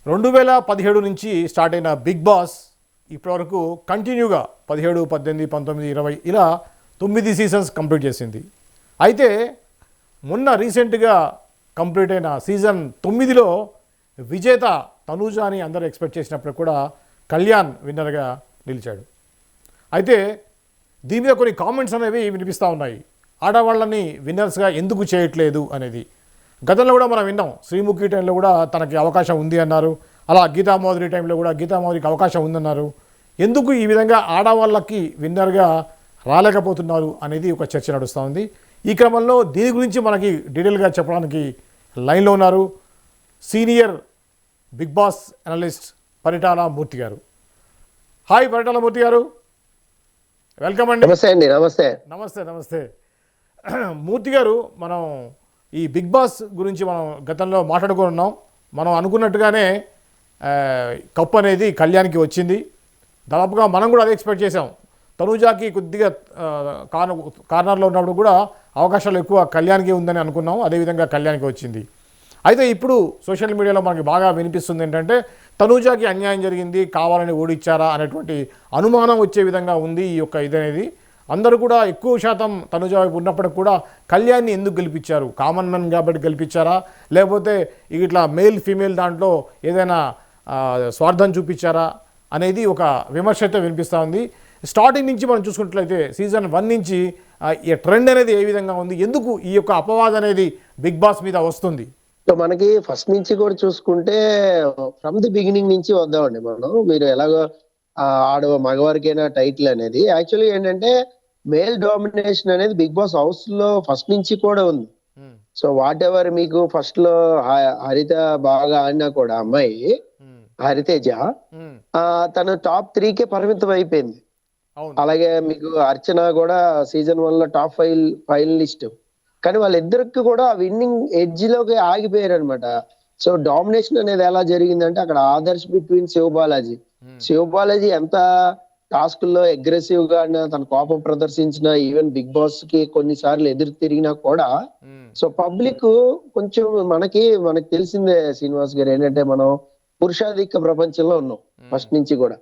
2017 నుంచి స్టార్ట్ అయిన big boss ఇప్పటివరకు కంటిన్యూగా 17, 18, 19, 20 ఇలా 9 సీజన్స్ కంప్లీట్ చేసింది. అయితే మొన్న రీసెంట్గా కంప్లీట్ అయిన సీజన్ 9లో విజేత తనూజ అని అందరూ ఎక్స్పెక్ట్ చేసినప్పుడు కూడా కళ్యాణ్ విన్నర్గా నిలిచాడు. అయితే దీని మీద కొన్ని కామెంట్స్ అనేవి వినిపిస్తూ ఉన్నాయి. ఆడవాళ్ళని విన్నర్స్గా ఎందుకు చేయట్లేదు అనేది. గతంలో కూడా మనం విన్నాం, శ్రీముఖి టైంలో కూడా తనకి అవకాశం ఉంది అన్నారు. అలా గీతామాధురి టైంలో కూడా గీతామాధురికి అవకాశం ఉందన్నారు. ఎందుకు ఈ విధంగా ఆడవాళ్ళకి విన్నర్గా రాలేకపోతున్నారు అనేది ఒక చర్చ నడుస్తూ ఉంది. ఈ క్రమంలో దీని గురించి మనకి డీటెయిల్గా చెప్పడానికి లైన్లో ఉన్నారు senior Big Boss analyst Paritala Murthy గారు. హాయ్ పరిటాల మూర్తి గారు, వెల్కమ్ అండి. నమస్తే అండి. నమస్తే నమస్తే నమస్తే మూర్తి గారు, మనం ఈ బిగ్ బాస్ గురించి మనం గతంలో మాట్లాడుకున్నాం. మనం అనుకున్నట్టుగానే కప్ అనేది కళ్యాణ్కి వచ్చింది. దాదాపుగా మనం కూడా అదే ఎక్స్పెక్ట్ చేసాం. తనూజాకి కొద్దిగా కార్నర్లో ఉన్నప్పుడు కూడా అవకాశాలు ఎక్కువ కళ్యాణ్కి ఉందని అనుకున్నాం. అదేవిధంగా కళ్యాణ్కి వచ్చింది. అయితే ఇప్పుడు సోషల్ మీడియాలో మనకి బాగా వినిపిస్తుంది ఏంటంటే తనూజాకి అన్యాయం జరిగింది, కావాలని ఓడిచ్చారా అనేటువంటి అనుమానం వచ్చే విధంగా ఉంది ఈ యొక్క ఇదనేది. అందరూ కూడా ఎక్కువ శాతం తనూజ వైపు ఉన్నప్పటికి కూడా కళ్యాణ్ని ఎందుకు గెలిపించారు? కామన్ మ్యాన్ కాబట్టి గెలిపించారా, లేకపోతే ఇట్లా మేల్ ఫీమేల్ దాంట్లో ఏదైనా స్వార్థం చూపించారా అనేది ఒక విమర్శ అయితే వినిపిస్తూ ఉంది. స్టార్టింగ్ నుంచి మనం చూసుకున్నట్లయితే సీజన్ 1 నుంచి ఈ ట్రెండ్ అనేది ఏ విధంగా ఉంది, ఎందుకు ఈ యొక్క అపవాదం అనేది బిగ్ బాస్ మీద వస్తుంది? సో మనకి ఫస్ట్ నుంచి కూడా చూసుకుంటే ఫ్రమ్ ది బిగినింగ్ నుంచి వద్దామండి మనం. మీరు ఎలాగో మగవారికైనా టైటిల్ అనేది యాక్చువల్లీ ఏంటంటే మేల్ డామినేషన్ అనేది బిగ్ బాస్ హౌస్ లో ఫస్ట్ నుంచి కూడా ఉంది. సో వాట్ ఎవర్ మీకు ఫస్ట్ లో హరిత బాగా ఆడినా కూడా అమ్మాయి హరితేజ తను టాప్ 3కే పరిమితం అయిపోయింది. అలాగే మీకు అర్చన కూడా సీజన్ 1 లో టాప్ 5 ఫైనలిస్ట్. కానీ వాళ్ళిద్దరికి కూడా విన్నింగ్ ఎడ్జ్ లోకి ఆగిపోయారు అనమాట. సో డామినేషన్ అనేది ఎలా జరిగిందంటే అక్కడ ఆదర్శ్ బిట్వీన్ శివబాలాజీ ఎంత టాస్క్ లో అగ్రెసివ్ గా తన కోపం ప్రదర్శించిన, ఈవెన్ బిగ్ బాస్ కి కొన్నిసార్లు ఎదురు తిరిగినా కూడా సో పబ్లిక్ కొంచెం మనకి తెలిసిందే శ్రీనివాస్ గారు ఏంటంటే మనం పురుషాధిక్య ప్రపంచంలో ఉన్నాం ఫస్ట్ నుంచి కూడా.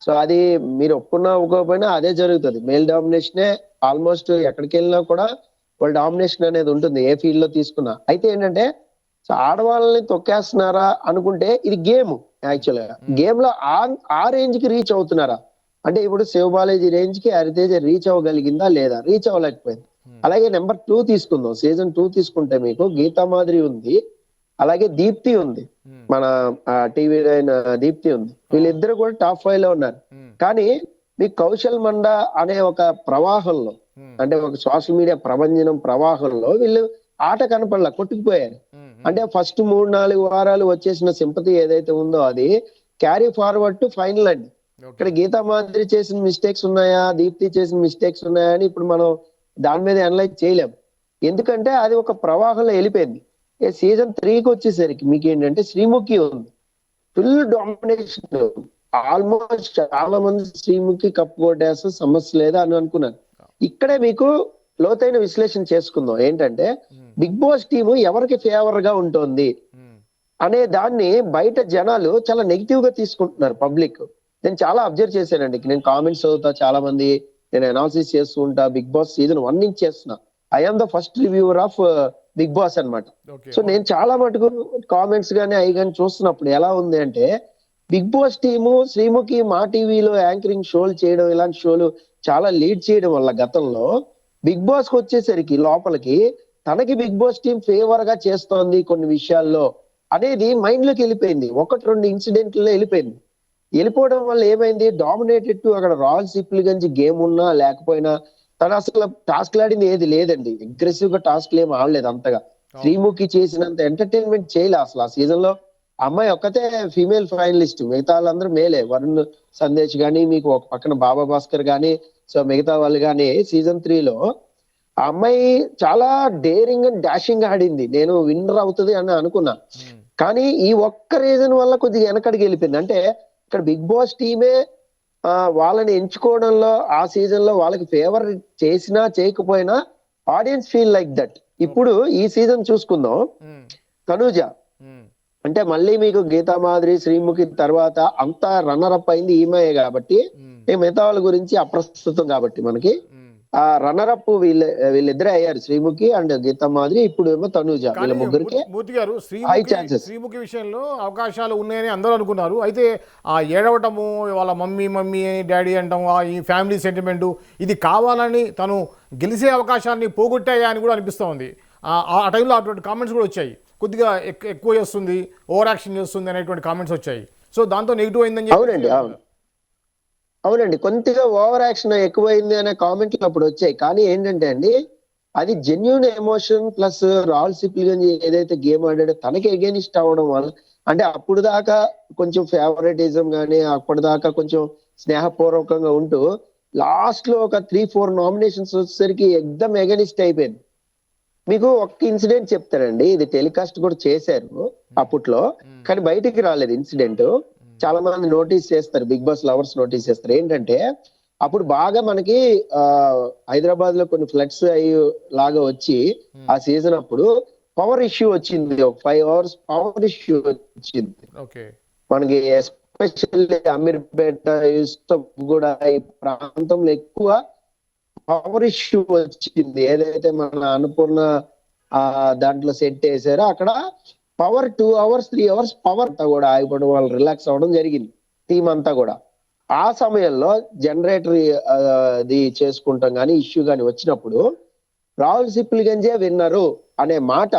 సో అది మీరు ఒప్పుకోకపోయినా అదే జరుగుతుంది. మేల్ డామినేషనే ఆల్మోస్ట్ ఎక్కడికి వెళ్ళినా కూడా వాళ్ళ డామినేషన్ అనేది ఉంటుంది, ఏ ఫీల్డ్ లో తీసుకున్నా. అయితే ఏంటంటే సో ఆడవాళ్ళని తొక్కేస్తున్నారా అనుకుంటే ఇది గేమ్. యాక్చువల్ గా గేమ్ లో ఆ రేంజ్ కి రీచ్ అవుతున్నారా అంటే ఇప్పుడు శివబాలాజీ రేంజ్ కి హరితేజ రీచ్ అవ్వగలిగిందా లేదా? రీచ్ అవ్వలేకపోయింది. అలాగే నెంబర్ 2 తీసుకుందాం. సీజన్ 2 తీసుకుంటే మీకు గీతామాధురి ఉంది, అలాగే దీప్తి ఉంది, మన టీవీ దీప్తి ఉంది. వీళ్ళిద్దరు కూడా టాప్ 5 లో ఉన్నారు. కానీ మీకు కౌశల్ మండా అనే ఒక ప్రవాహంలో అంటే ఒక సోషల్ మీడియా ప్రభంజనం ప్రవాహంలో వీళ్ళు ఆట కనపడలా, కొట్టుకుపోయారు. అంటే ఫస్ట్ 3-4 వారాలు వచ్చేసిన సింపతి ఏదైతే ఉందో అది క్యారీ ఫార్వర్డ్ టు ఫైనల్ అండి. ఇక్కడ గీతామాధురి చేసిన మిస్టేక్స్ ఉన్నాయా, దీప్తి చేసిన మిస్టేక్స్ ఉన్నాయా అని ఇప్పుడు మనం దాని మీద అనలైజ్ చేయలేం. ఎందుకంటే అది ఒక ప్రవాహంలో వెళ్ళిపోయింది. సీజన్ 3కి వచ్చేసరికి మీకు ఏంటంటే శ్రీముఖి ఉంది, ఫుల్ డామినేషన్. ఆల్మోస్ట్ చాలా మంది శ్రీముఖి కప్పు కొట్టేస్తే సమస్య లేదా అని అనుకున్నాను. ఇక్కడే మీకు లోతైన విశ్లేషణ చేసుకుందాం. ఏంటంటే బిగ్ బాస్ టీము ఎవరికి ఫేవర్ గా ఉంటుంది అనే దాన్ని బయట జనాలు చాలా నెగిటివ్ గా తీసుకుంటున్నారు. పబ్లిక్ నేను చాలా అబ్జర్వ్ చేశానండి. నేను కామెంట్స్ చదువుతా, చాలా మంది నేను అనాలిసిస్ చేస్తూ ఉంటా. బిగ్ బాస్ సీజన్ 1 నుంచి చేస్తున్నా. I'm the first reviewer of Bigg Boss అనమాట. సో నేను చాలా మటుకు కామెంట్స్ గానీ అవి కానీ చూస్తున్నప్పుడు ఎలా ఉంది అంటే బిగ్ బాస్ టీము శ్రీముఖి మా టీవీలో యాంకరింగ్ షోలు చేయడం, ఇలాంటి షోలు చాలా లీడ్ చేయడం వల్ల గతంలో బిగ్ బాస్ కి వచ్చేసరికి లోపలికి తనకి బిగ్ బాస్ టీం ఫేవర్ గా చేస్తోంది కొన్ని విషయాల్లో అనేది మైండ్ లోకి వెళ్ళిపోయింది. 1-2 ఇన్సిడెంట్లో వెళ్ళిపోవడం వల్ల ఏమైంది, డామినేటెడ్ టు అక్కడ రాయల్ సిప్లిగంజ్ గేమ్ ఉన్నా లేకపోయినా తను అసలు టాస్క్ ఆడింది ఏది లేదండి. అగ్రెసివ్ గా టాస్క్ ఏం ఆడలేదు అంతగా. శ్రీముఖి చేసినంత ఎంటర్టైన్మెంట్ చేయలే అసలు ఆ సీజన్ లో. అమ్మాయి ఒక్కతే ఫీమేల్ ఫైనలిస్ట్, మిగతా వాళ్ళందరూ మేలే. వరుణ్ సందేశ్ గానీ, మీకు ఒక పక్కన బాబా భాస్కర్ గానీ, సో మిగతా వాళ్ళు గానీ సీజన్ 3లో ఆ అమ్మాయి చాలా డేరింగ్ అండ్ డాషింగ్ ఆడింది. నేను విన్నర్ అవుతుంది అని అనుకున్నా. కానీ ఈ ఒక్క రీజన్ వల్ల కొద్దిగా వెనకడికి వెళ్ళిపోయింది. అంటే ఇక్కడ బిగ్ బాస్ టీమే వాళ్ళని ఎంచుకోవడంలో ఆ సీజన్ లో వాళ్ళకి ఫేవర్ చేసినా చేయకపోయినా ఆడియన్స్ ఫీల్ లైక్ దట్. ఇప్పుడు ఈ సీజన్ చూసుకుందాం. తనూజ అంటే మళ్ళీ మీకు గీతా మాధురి, శ్రీముఖి తర్వాత అంతా రన్నర్ అప్ అయింది ఈమె కాబట్టి మిగతా వాళ్ళ గురించి అప్రస్తుతం కాబట్టి మనకి ఆ రన్నర్ అప్ వీళ్ళిద్దరే అయ్యారు, శ్రీముఖి అండ్ గీతా మాధురి. ఇప్పుడు ఏమో తనూజ. వీళ్ళ ముగ్గురికి మూర్తి గారు హై ఛాన్సెస్. శ్రీముఖి విషయంలో అవకాశాలు ఉన్నాయని అందరూ అనుకున్నారు. అయితే ఆ ఏడవటము, వాళ్ళ మమ్మీ డాడీ అంటాము, ఈ ఫ్యామిలీ సెంటిమెంటు, ఇది కావాలని తను గెలిచే అవకాశాన్ని పోగొట్టాయా అని కూడా అనిపిస్తూ ఉంది. ఆ టైంలో అటువంటి కామెంట్స్ కూడా వచ్చాయి, కొద్దిగా ఎక్కువ చేస్తుంది, ఓవర్ యాక్షన్ చేస్తుంది అనేటువంటి కామెంట్స్ వచ్చాయి. సో దాంతో నెగిటివ్ అయిందని చెప్పి. అవునండి, కొద్దిగా ఓవర్ యాక్షన్ ఎక్కువైంది అనే కామెంట్లు అప్పుడు వచ్చాయి. కానీ ఏంటంటే అండి, అది genuine emotion plus Rahul Sipligunj ఏదైతే గేమ్ ఆడాడో తనకి ఎగెనిస్ట్ అవ్వడం వల్ల, అంటే అప్పుడు దాకా కొంచెం ఫేవరెటిజం కానీ అప్పటిదాకా కొంచెం స్నేహపూర్వకంగా ఉంటూ లాస్ట్ లో ఒక 3-4 నామినేషన్స్ వచ్చేసరికి ఎగ్దమ్ ఎగెనిస్ట్ అయిపోయింది. మీకు ఒక్క ఇన్సిడెంట్ చెప్తానండి, ఇది టెలికాస్ట్ కూడా చేశారు అప్పట్లో, కానీ బయటికి రాలేదు ఇన్సిడెంట్. చాలా మంది నోటీస్ చేస్తారు, బిగ్ బాస్ లవర్స్ నోటీస్ చేస్తారు. ఏంటంటే అప్పుడు బాగా మనకి హైదరాబాద్ లో కొన్ని ఫ్లడ్స్ అయ్యి లాగా వచ్చి ఆ సీజన్ అప్పుడు పవర్ ఇష్యూ వచ్చింది, 5 hours పవర్ ఇష్యూ వచ్చింది మనకి. ఎస్పెషల్లీ అమీర్పేట, యూసఫ్ కూడా ఈ ప్రాంతంలో ఎక్కువ పవర్ ఇష్యూ వచ్చింది. ఏదైతే మన అన్నపూర్ణ దాంట్లో సెట్ వేసారో అక్కడ పవర్ 2 hours 3 hours పవర్ అంతా కూడా ఆగిపోవడం, వాళ్ళు రిలాక్స్ అవ్వడం జరిగింది టీం అంతా కూడా. ఆ సమయంలో జనరేటర్ ఇది చేసుకుంటాం కానీ ఇష్యూ కానీ వచ్చినప్పుడు రాహుల్ సిప్లిగంజే విన్నరు అనే మాట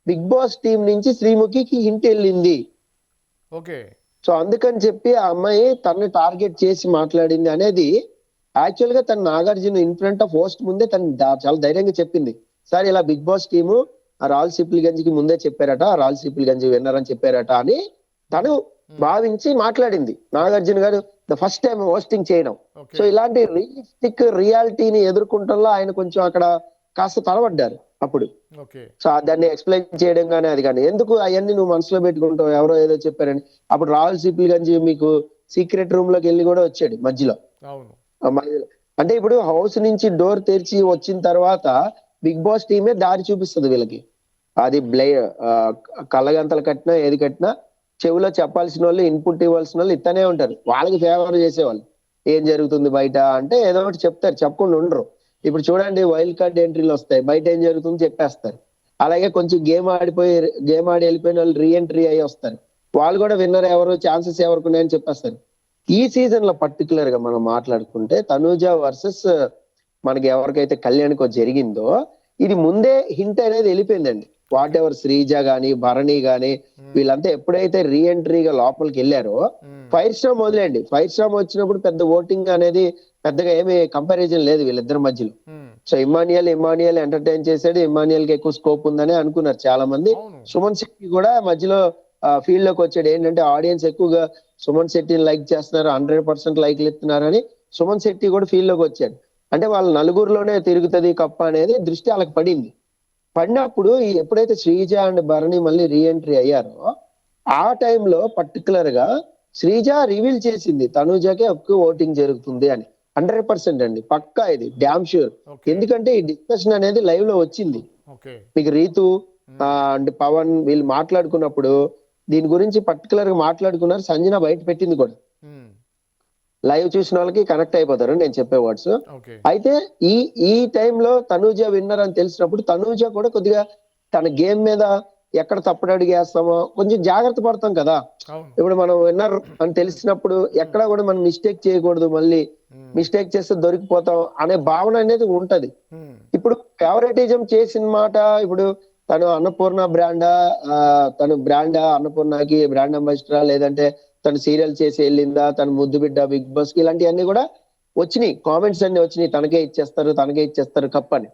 బిగ్ బాస్ టీం నుంచి శ్రీముఖికి హింట్ వెళ్ళింది. సో అందుకని చెప్పి ఆ అమ్మాయి తనని టార్గెట్ చేసి మాట్లాడింది అనేది యాక్చువల్ గా తన Nagarjuna in front of host ముందే తను చాలా ధైర్యంగా చెప్పింది, సార్ ఇలా Bigg Boss team Rahul Sipligunj కి ముందే చెప్పారట, రాహుల్ సిప్లిగంజ్ విన్నర్ అని చెప్పారట అని తను భావించి మాట్లాడింది. నాగార్జున గారు ద ఫస్ట్ టైం హోస్టింగ్ చేయడం. సో ఇలాంటి రియలిస్టిక్ రియాలిటీని ఎదుర్కొంటంలో ఆయన కొంచెం అక్కడ కాస్త తడబడ్డారు అప్పుడు. సో దాన్ని ఎక్స్ప్లెయిన్ చేయడం కానీ అది కానీ, ఎందుకు అవన్నీ నువ్వు మనసులో పెట్టుకుంటావు, ఎవరో ఏదో చెప్పారని. అప్పుడు రాహుల్ సిప్లిగంజ్ మీకు సీక్రెట్ రూమ్ లోకి వెళ్ళి కూడా వచ్చాడు మధ్యలో. అంటే ఇప్పుడు హౌస్ నుంచి డోర్ తెరిచి వచ్చిన తర్వాత బిగ్ బాస్ టీమే దారి చూపిస్తుంది వీళ్ళకి. అది కళ్ళగంతలు కట్టినా ఏది కట్టినా చెవిలో చెప్పాల్సిన వాళ్ళు, ఇన్పుట్ ఇవ్వాల్సిన వాళ్ళు ఇత్తనే ఉంటారు. వాళ్ళకి ఫేవర్ చేసేవాళ్ళు ఏం జరుగుతుంది బయట అంటే ఏదో ఒకటి చెప్తారు, చెప్పకుండా ఉండరు. ఇప్పుడు చూడండి వైల్డ్ కార్డ్ ఎంట్రీలు వస్తాయి, బయట ఏం జరుగుతుందో చెప్పేస్తారు. అలాగే కొంచెం గేమ్ ఆడి వెళ్ళిపోయిన వాళ్ళు రీఎంట్రీ అయ్యి వస్తారు, వాళ్ళు కూడా విన్నర్ ఎవరు, ఛాన్సెస్ ఎవరికి ఉన్నాయని చెప్పేస్తారు. ఈ సీజన్ లో పర్టికులర్ గా మనం మాట్లాడుకుంటే తనూజ వర్సెస్ మనకి ఎవరికైతే కళ్యాణ్కో జరిగిందో ఇది ముందే హింట్ అనేది వెళ్ళిపోయిందండి. వాట్ ఎవర్ శ్రీజ గాని భరణి గాని వీళ్ళంతా ఎప్పుడైతే రీఎంట్రీగా లోపలికి వెళ్ళారో ఫైర్ స్టామ్ వదిలేండి, ఫైర్ స్టామ్ వచ్చినప్పుడు పెద్ద ఓటింగ్ అనేది పెద్దగా ఏమి కంపారిజన్ లేదు వీళ్ళిద్దరి మధ్యలో. సో ఇమానియల్ ఎంటర్టైన్ చేశాడు, ఇమానియల్ కి ఎక్కువ స్కోప్ ఉందని అనుకున్నారు చాలా మంది. సుమన్ శెట్టి కూడా మధ్యలో ఫీల్డ్ లోకి వచ్చాడు. ఏంటంటే ఆడియన్స్ ఎక్కువగా సుమన్ శెట్టిని లైక్ చేస్తున్నారు, 100% లైక్లు ఇస్తున్నారని సుమన్ శెట్టి కూడా ఫీల్డ్ లోకి వచ్చాడు. అంటే వాళ్ళ నలుగురిలోనే తిరుగుతుంది కప్ప అనేది దృష్టి వాళ్ళకి పడింది. పడినప్పుడు ఎప్పుడైతే శ్రీజ అండ్ భరణి మళ్ళీ రీఎంట్రీ అయ్యారో ఆ టైంలో పర్టికులర్ గా శ్రీజ రివీల్ చేసింది తనూజకే ఎక్కువ ఓటింగ్ జరుగుతుంది అని. 100% అండి, పక్కా, ఇది డ్యామ్ షూర్. ఎందుకంటే ఈ డిస్కషన్ అనేది లైవ్ లో వచ్చింది. మీకు రీతు అండ్ పవన్ వీళ్ళు మాట్లాడుకున్నప్పుడు దీని గురించి పర్టికులర్ గా మాట్లాడుకున్నారు. సంజన బయట పెట్టింది కూడా, లైవ్ చూసిన వాళ్ళకి కనెక్ట్ అయిపోతారు నేను చెప్పే వర్డ్స్. అయితే ఈ టైంలో తనూజ విన్నర్ అని తెలిసినప్పుడు తనూజ కూడా కొద్దిగా తన గేమ్ మీద ఎక్కడ తప్పుడు అడుగు వేస్తామో కొంచెం జాగ్రత్త పడతాం కదా. ఇప్పుడు మనం విన్నర్ అని తెలిసినప్పుడు ఎక్కడ కూడా మనం మిస్టేక్ చేయకూడదు, మళ్ళీ మిస్టేక్ చేస్తే దొరికిపోతాం అనే భావన అనేది ఉంటది. ఇప్పుడు ఫేవరెటిజం చేసిన మాట, ఇప్పుడు తను అన్నపూర్ణ బ్రాండా అన్నపూర్ణకి బ్రాండ్ అంబాసిడరా, లేదంటే తను సీరియల్ చేసి వెళ్ళిందా, తను ముద్దు బిడ్డ బిగ్ బాస్ కి, ఇలాంటివన్నీ కూడా వచ్చినాయి, కామెంట్స్ అన్ని వచ్చినాయి, తనకే ఇచ్చేస్తారు కప్ అని.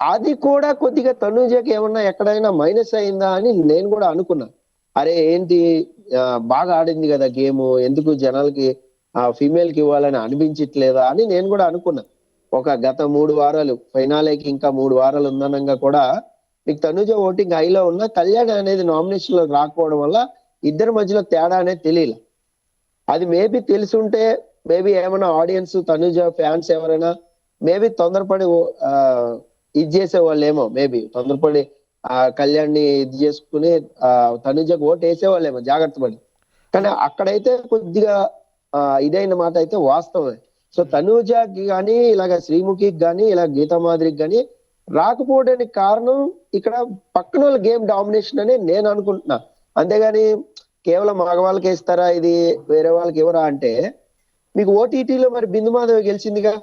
అది కూడా కొద్దిగా తనూజకి ఏమన్నా ఎక్కడైనా మైనస్ అయిందా అని నేను కూడా అనుకున్నా. అరే ఏంటి బాగా ఆడింది కదా గేమ్, ఎందుకు జనాలకి ఫీమేల్ కి ఇవ్వాలని అనిపించట్లేదా అని నేను కూడా అనుకున్నా. ఒక గత 3 వారాలు ఫైనాలేకి ఇంకా 3 వారాలు ఉందనంగా కూడా మీకు తనూజ ఓటింగ్ హైలో ఉన్న కళ్యాణ్ అనేది నామినేషన్ లో రాకపోవడం వల్ల ఇద్దరి మధ్యలో తేడా అనేది తెలియలే. అది మేబీ తెలుసుంటే మేబీ ఏమైనా ఆడియన్స్ తనూజ ఫ్యాన్స్ ఎవరైనా మేబీ తొందరపడి ఇది చేసే వాళ్ళు ఏమో, మేబీ తొందరపడి ఆ కళ్యాణ్ని ఇది చేసుకుని తనుజకు ఓటు వేసేవాళ్ళేమో జాగ్రత్త పడి. కానీ అక్కడైతే కొద్దిగా ఇదైన మాట అయితే వాస్తవమే. సో తనూజకి కానీ ఇలాగ శ్రీముఖికి కానీ ఇలా గీతా మాదిరికి కానీ రాకపోవడానికి కారణం ఇక్కడ పక్కన వాళ్ళ గేమ్ డామినేషన్ అని నేను అనుకుంటున్నా. అంతేగాని కేవలం మగవాళ్ళకి ఇస్తారా ఇది వేరే వాళ్ళకి ఎవరా అంటే, మీకు ఓటీటీలో మరి బిందు మాధవ్ గెలిచిందిగా.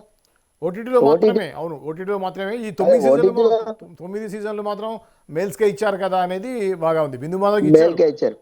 ఓటీటీలో మాత్రమే, అవును ఓటీటీలో మాత్రమే. ఈ 9 సీజన్లు మాత్రం మేల్స్కే ఇచ్చారు కదా అనేది బాగా ఉంది. బిందు మాధవ్కి మేల్కే ఇచ్చారు.